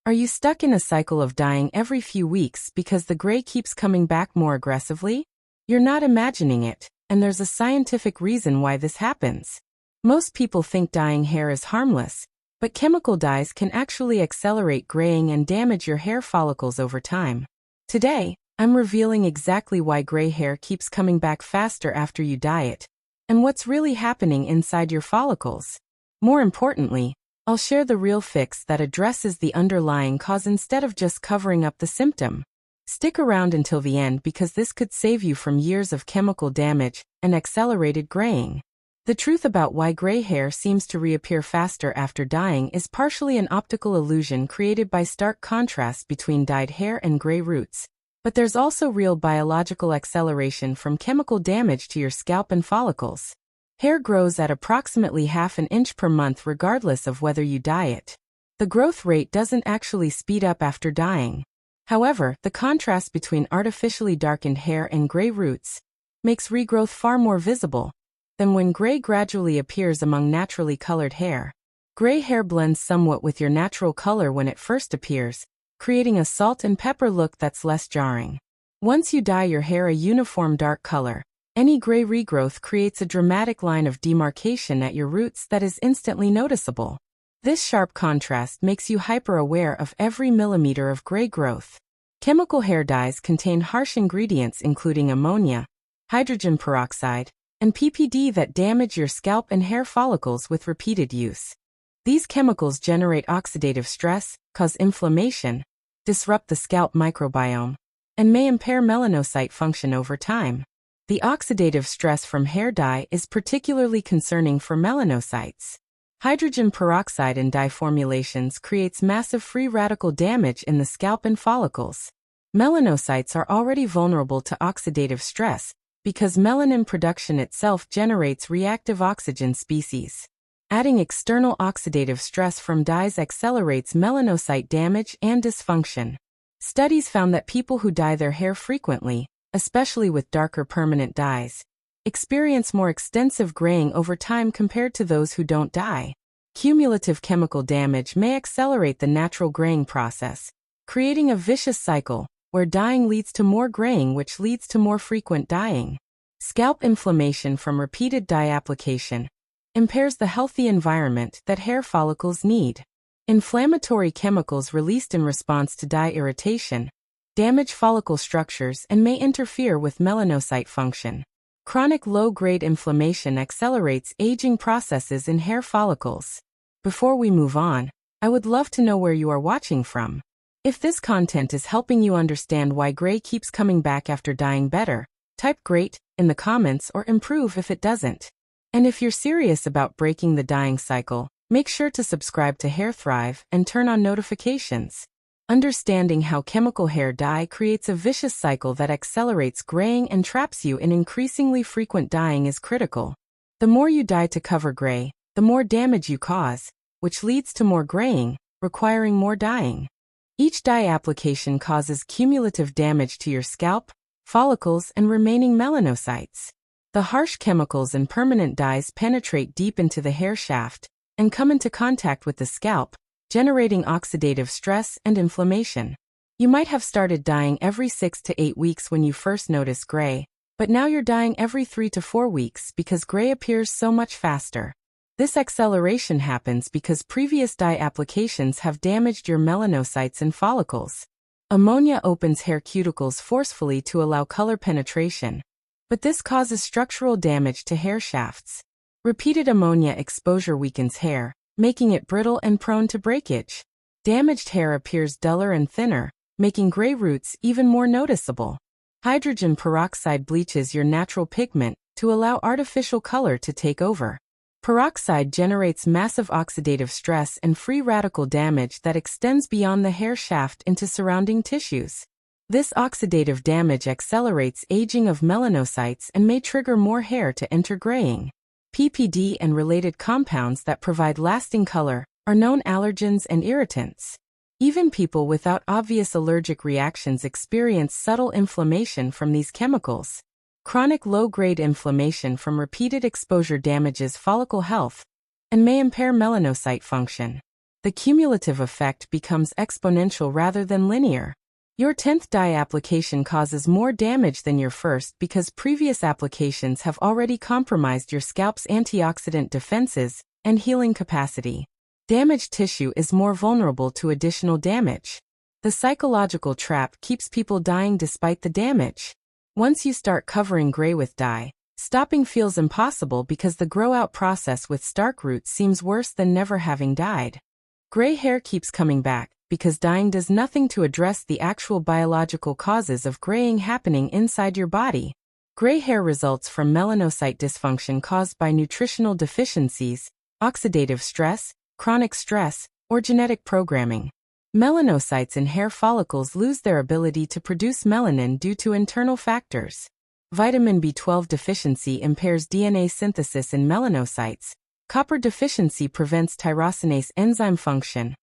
Are you stuck in a cycle of dyeing every few weeks because the gray keeps coming back more aggressively? You're not imagining it, and there's a scientific reason why this happens. Most people think dyeing hair is harmless, but chemical dyes can actually accelerate graying and damage your hair follicles over time. Today, I'm revealing exactly why gray hair keeps coming back faster after you dye it, and what's really happening inside your follicles. More importantly, I'll share the real fix that addresses the underlying cause instead of just covering up the symptom. Stick around until the end because this could save you from years of chemical damage and accelerated graying. The truth about why gray hair seems to reappear faster after dyeing is partially an optical illusion created by stark contrast between dyed hair and gray roots. But there's also real biological acceleration from chemical damage to your scalp and follicles. Hair grows at approximately half an inch per month regardless of whether you dye it. The growth rate doesn't actually speed up after dyeing. However, the contrast between artificially darkened hair and gray roots makes regrowth far more visible than when gray gradually appears among naturally colored hair. Gray hair blends somewhat with your natural color when it first appears, creating a salt and pepper look that's less jarring. Once you dye your hair a uniform dark color, any gray regrowth creates a dramatic line of demarcation at your roots that is instantly noticeable. This sharp contrast makes you hyper-aware of every millimeter of gray growth. Chemical hair dyes contain harsh ingredients including ammonia, hydrogen peroxide, and PPD that damage your scalp and hair follicles with repeated use. These chemicals generate oxidative stress, cause inflammation, disrupt the scalp microbiome, and may impair melanocyte function over time. The oxidative stress from hair dye is particularly concerning for melanocytes. Hydrogen peroxide in dye formulations creates massive free radical damage in the scalp and follicles. Melanocytes are already vulnerable to oxidative stress because melanin production itself generates reactive oxygen species. Adding external oxidative stress from dyes accelerates melanocyte damage and dysfunction. Studies found that people who dye their hair frequently, especially with darker permanent dyes, experience more extensive graying over time compared to those who don't dye. Cumulative chemical damage may accelerate the natural graying process, creating a vicious cycle where dyeing leads to more graying, which leads to more frequent dyeing. Scalp inflammation from repeated dye application impairs the healthy environment that hair follicles need. Inflammatory chemicals released in response to dye irritation damage follicle structures and may interfere with melanocyte function. Chronic low-grade inflammation accelerates aging processes in hair follicles. Before we move on, I would love to know where you are watching from. If this content is helping you understand why gray keeps coming back after dyeing better, type "great" in the comments or "improve" if it doesn't. And if you're serious about breaking the dyeing cycle, make sure to subscribe to HairThrive and turn on notifications. Understanding how chemical hair dye creates a vicious cycle that accelerates graying and traps you in increasingly frequent dyeing is critical. The more you dye to cover gray, the more damage you cause, which leads to more graying, requiring more dyeing. Each dye application causes cumulative damage to your scalp, follicles, and remaining melanocytes. The harsh chemicals in permanent dyes penetrate deep into the hair shaft and come into contact with the scalp, generating oxidative stress and inflammation. You might have started dyeing every 6 to 8 weeks when you first notice gray, but now you're dyeing every 3 to 4 weeks because gray appears so much faster. This acceleration happens because previous dye applications have damaged your melanocytes and follicles. Ammonia opens hair cuticles forcefully to allow color penetration, but this causes structural damage to hair shafts. Repeated ammonia exposure weakens hair, making it brittle and prone to breakage. Damaged hair appears duller and thinner, making gray roots even more noticeable. Hydrogen peroxide bleaches your natural pigment to allow artificial color to take over. Peroxide generates massive oxidative stress and free radical damage that extends beyond the hair shaft into surrounding tissues. This oxidative damage accelerates aging of melanocytes and may trigger more hair to enter graying. PPD and related compounds that provide lasting color are known allergens and irritants. Even people without obvious allergic reactions experience subtle inflammation from these chemicals. Chronic low-grade inflammation from repeated exposure damages follicle health and may impair melanocyte function. the cumulative effect becomes exponential rather than linear. Your 10th dye application causes more damage than your first because previous applications have already compromised your scalp's antioxidant defenses and healing capacity. Damaged tissue is more vulnerable to additional damage. The psychological trap keeps people dyeing despite the damage. Once you start covering gray with dye, stopping feels impossible because the grow-out process with stark roots seems worse than never having dyed. Gray hair keeps coming back because dyeing does nothing to address the actual biological causes of graying happening inside your body. Gray hair results from melanocyte dysfunction caused by nutritional deficiencies, oxidative stress, chronic stress, or genetic programming. Melanocytes in hair follicles lose their ability to produce melanin due to internal factors. Vitamin B12 deficiency impairs DNA synthesis in melanocytes. Copper deficiency prevents tyrosinase enzyme function.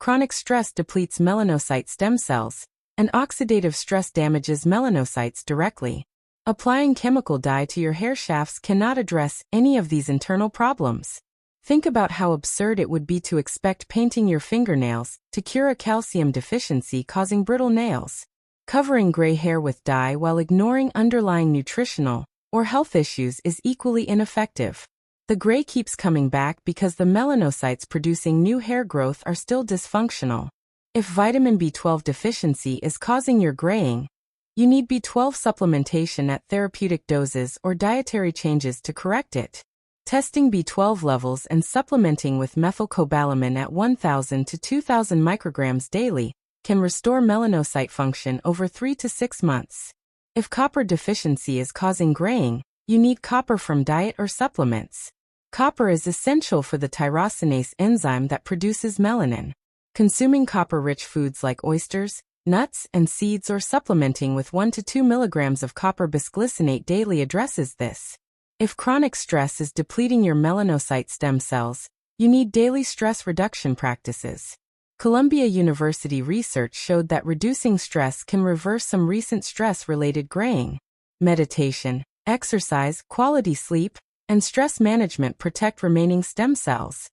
Chronic stress depletes melanocyte stem cells, and oxidative stress damages melanocytes directly. Applying chemical dye to your hair shafts cannot address any of these internal problems. Think about how absurd it would be to expect painting your fingernails to cure a calcium deficiency causing brittle nails. Covering gray hair with dye while ignoring underlying nutritional or health issues is equally ineffective. The gray keeps coming back because the melanocytes producing new hair growth are still dysfunctional. If vitamin B12 deficiency is causing your graying, you need B12 supplementation at therapeutic doses or dietary changes to correct it. Testing B12 levels and supplementing with methylcobalamin at 1,000 to 2,000 micrograms daily can restore melanocyte function over 3 to 6 months. If copper deficiency is causing graying, you need copper from diet or supplements. Copper is essential for the tyrosinase enzyme that produces melanin. Consuming copper-rich foods like oysters, nuts, and seeds or supplementing with 1 to 2 milligrams of copper bisglycinate daily addresses this. If chronic stress is depleting your melanocyte stem cells, you need daily stress reduction practices. Columbia University research showed that reducing stress can reverse some recent stress-related graying. Meditation, exercise, quality sleep, and stress management protect remaining stem cells.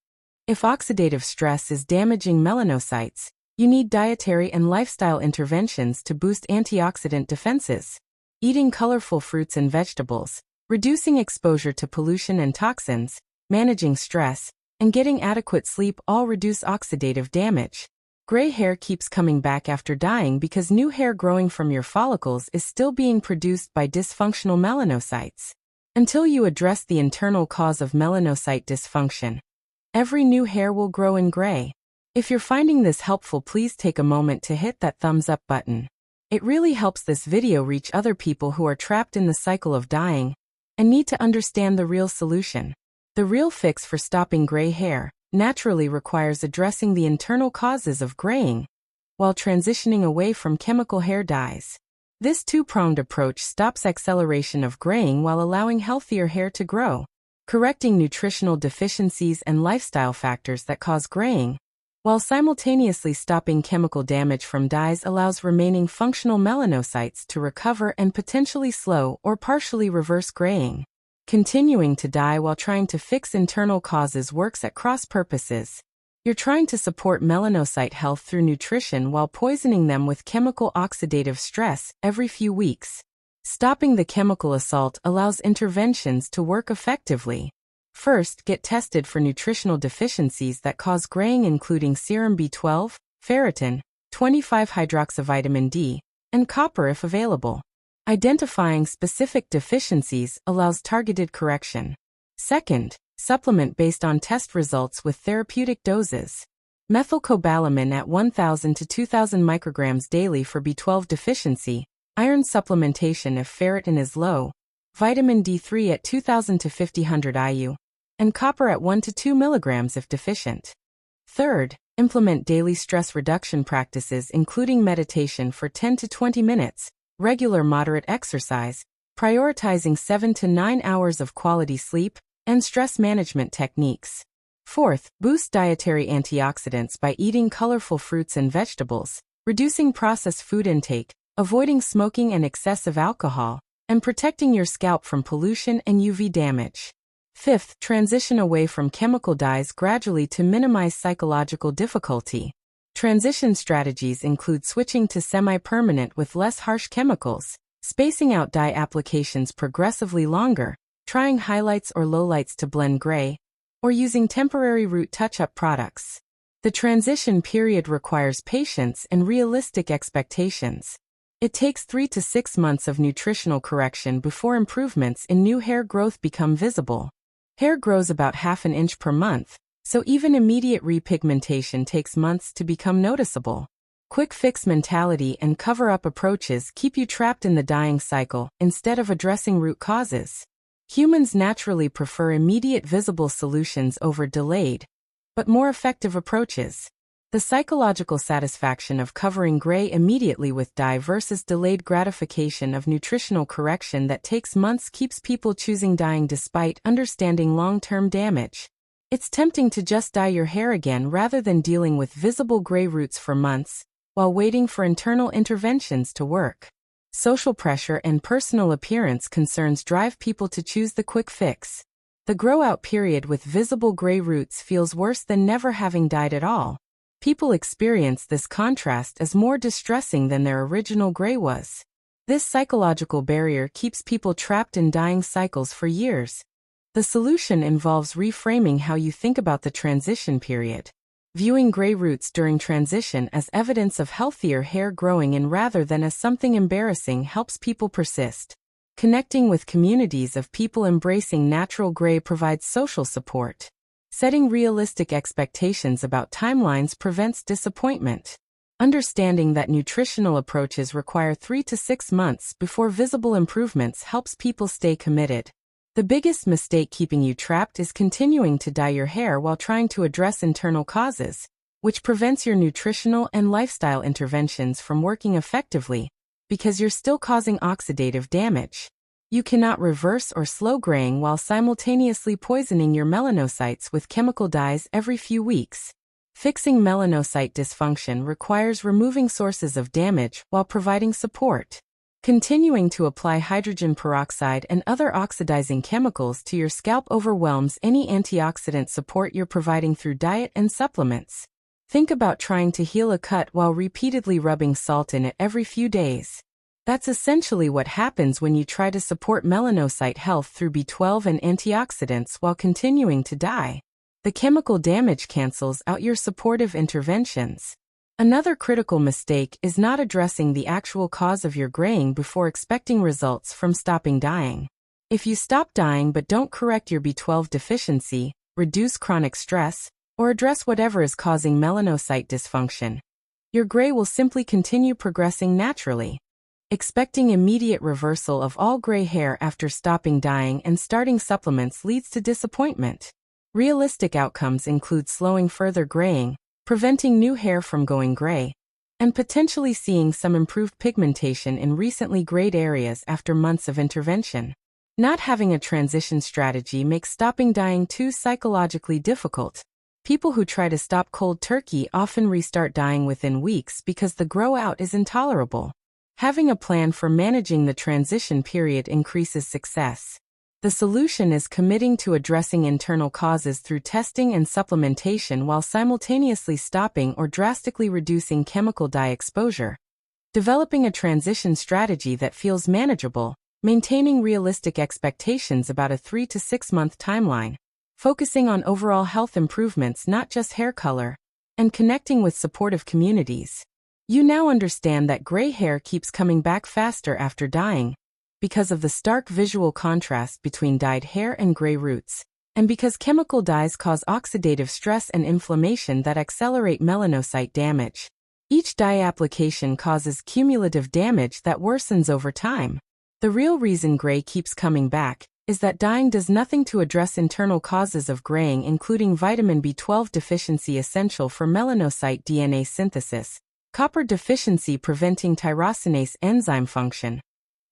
If oxidative stress is damaging melanocytes, you need dietary and lifestyle interventions to boost antioxidant defenses. Eating colorful fruits and vegetables, reducing exposure to pollution and toxins, managing stress, and getting adequate sleep all reduce oxidative damage. Gray hair keeps coming back after dyeing because new hair growing from your follicles is still being produced by dysfunctional melanocytes. Until you address the internal cause of melanocyte dysfunction, every new hair will grow in gray. If you're finding this helpful, please take a moment to hit that thumbs up button. It really helps this video reach other people who are trapped in the cycle of dyeing and need to understand the real solution. The real fix for stopping gray hair naturally requires addressing the internal causes of graying while transitioning away from chemical hair dyes. This two-pronged approach stops acceleration of graying while allowing healthier hair to grow, correcting nutritional deficiencies and lifestyle factors that cause graying, while simultaneously stopping chemical damage from dyes allows remaining functional melanocytes to recover and potentially slow or partially reverse graying. Continuing to dye while trying to fix internal causes works at cross purposes. You're trying to support melanocyte health through nutrition while poisoning them with chemical oxidative stress every few weeks. Stopping the chemical assault allows interventions to work effectively. First, get tested for nutritional deficiencies that cause graying, including serum B12, ferritin, 25-hydroxyvitamin D, and copper if available. Identifying specific deficiencies allows targeted correction. Second, supplement based on test results with therapeutic doses. Methylcobalamin at 1,000 to 2,000 micrograms daily for B12 deficiency, iron supplementation if ferritin is low, vitamin D3 at 2,000 to 5,000 IU, and copper at 1 to 2 milligrams if deficient. Third, implement daily stress reduction practices including meditation for 10 to 20 minutes, regular moderate exercise, prioritizing 7 to 9 hours of quality sleep, and stress management techniques. Fourth, boost dietary antioxidants by eating colorful fruits and vegetables, reducing processed food intake, avoiding smoking and excessive alcohol, and protecting your scalp from pollution and UV damage. Fifth, transition away from chemical dyes gradually to minimize psychological difficulty. Transition strategies include switching to semi-permanent with less harsh chemicals, spacing out dye applications progressively longer, trying highlights or lowlights to blend gray, or using temporary root touch-up products. The transition period requires patience and realistic expectations. It takes 3 to 6 months of nutritional correction before improvements in new hair growth become visible. Hair grows about half an inch per month, so even immediate repigmentation takes months to become noticeable. Quick fix mentality and cover-up approaches keep you trapped in the dyeing cycle instead of addressing root causes. Humans naturally prefer immediate visible solutions over delayed, but more effective approaches. The psychological satisfaction of covering gray immediately with dye versus delayed gratification of nutritional correction that takes months keeps people choosing dyeing despite understanding long-term damage. It's tempting to just dye your hair again rather than dealing with visible gray roots for months, while waiting for internal interventions to work. Social pressure and personal appearance concerns drive people to choose the quick fix. The grow-out period with visible gray roots feels worse than never having dyed at all. People experience this contrast as more distressing than their original gray was. This psychological barrier keeps people trapped in dyeing cycles for years. The solution involves reframing how you think about the transition period. Viewing gray roots during transition as evidence of healthier hair growing in rather than as something embarrassing helps people persist. Connecting with communities of people embracing natural gray provides social support. Setting realistic expectations about timelines prevents disappointment. Understanding that nutritional approaches require 3 to 6 months before visible improvements helps people stay committed. The biggest mistake keeping you trapped is continuing to dye your hair while trying to address internal causes, which prevents your nutritional and lifestyle interventions from working effectively, because you're still causing oxidative damage. You cannot reverse or slow graying while simultaneously poisoning your melanocytes with chemical dyes every few weeks. Fixing melanocyte dysfunction requires removing sources of damage while providing support. Continuing to apply hydrogen peroxide and other oxidizing chemicals to your scalp overwhelms any antioxidant support you're providing through diet and supplements. Think about trying to heal a cut while repeatedly rubbing salt in it every few days. That's essentially what happens when you try to support melanocyte health through B12 and antioxidants while continuing to dye. The chemical damage cancels out your supportive interventions. Another critical mistake is not addressing the actual cause of your graying before expecting results from stopping dyeing. If you stop dyeing but don't correct your B12 deficiency, reduce chronic stress, or address whatever is causing melanocyte dysfunction, your gray will simply continue progressing naturally. Expecting immediate reversal of all gray hair after stopping dyeing and starting supplements leads to disappointment. Realistic outcomes include slowing further graying, preventing new hair from going gray, and potentially seeing some improved pigmentation in recently grayed areas after months of intervention. Not having a transition strategy makes stopping dyeing too psychologically difficult. People who try to stop cold turkey often restart dyeing within weeks because the grow-out is intolerable. Having a plan for managing the transition period increases success. The solution is committing to addressing internal causes through testing and supplementation while simultaneously stopping or drastically reducing chemical dye exposure. Developing a transition strategy that feels manageable, maintaining realistic expectations about a 3 to 6 month timeline, focusing on overall health improvements, not just hair color, and connecting with supportive communities. You now understand that gray hair keeps coming back faster after dyeing, because of the stark visual contrast between dyed hair and gray roots, and because chemical dyes cause oxidative stress and inflammation that accelerate melanocyte damage. Each dye application causes cumulative damage that worsens over time. The real reason gray keeps coming back is that dyeing does nothing to address internal causes of graying, including vitamin B12 deficiency essential for melanocyte DNA synthesis, copper deficiency preventing tyrosinase enzyme function,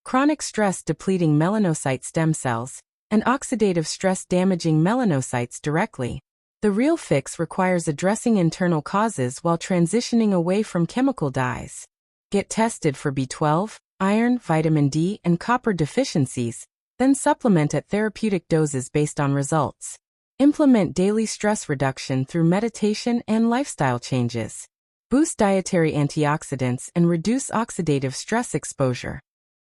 chronic stress depleting melanocyte stem cells, and oxidative stress damaging melanocytes directly. The real fix requires addressing internal causes while transitioning away from chemical dyes. Get tested for B12, iron, vitamin D, and copper deficiencies, then supplement at therapeutic doses based on results. Implement daily stress reduction through meditation and lifestyle changes. Boost dietary antioxidants and reduce oxidative stress exposure.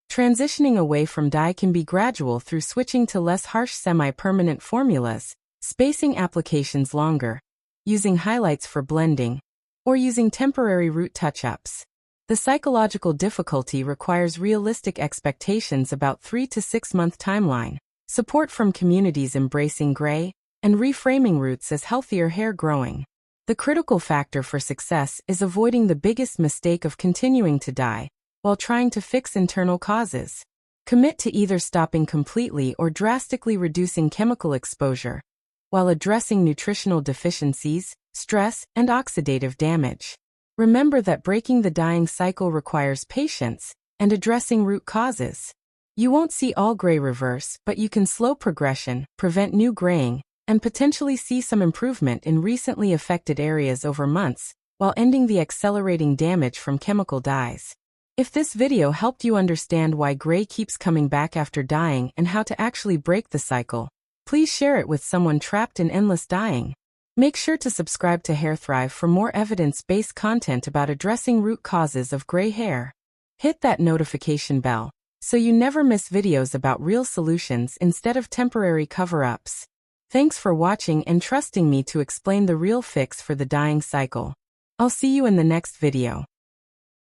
Transitioning away from dye can be gradual through switching to less harsh semi-permanent formulas, spacing applications longer, using highlights for blending, or using temporary root touch-ups. The psychological difficulty requires realistic expectations about 3 to 6 month timeline, support from communities embracing gray, and reframing roots as healthier hair growing. The critical factor for success is avoiding the biggest mistake of continuing to dye, while trying to fix internal causes. Commit to either stopping completely or drastically reducing chemical exposure, while addressing nutritional deficiencies, stress, and oxidative damage. Remember that breaking the dyeing cycle requires patience and addressing root causes. You won't see all gray reverse, but you can slow progression, prevent new graying, and potentially see some improvement in recently affected areas over months, while ending the accelerating damage from chemical dyes. If this video helped you understand why gray keeps coming back after dyeing and how to actually break the cycle, please share it with someone trapped in endless dyeing. Make sure to subscribe to HairThrive for more evidence-based content about addressing root causes of gray hair. Hit that notification bell so you never miss videos about real solutions instead of temporary cover-ups. Thanks for watching and trusting me to explain the real fix for the dyeing cycle. I'll see you in the next video.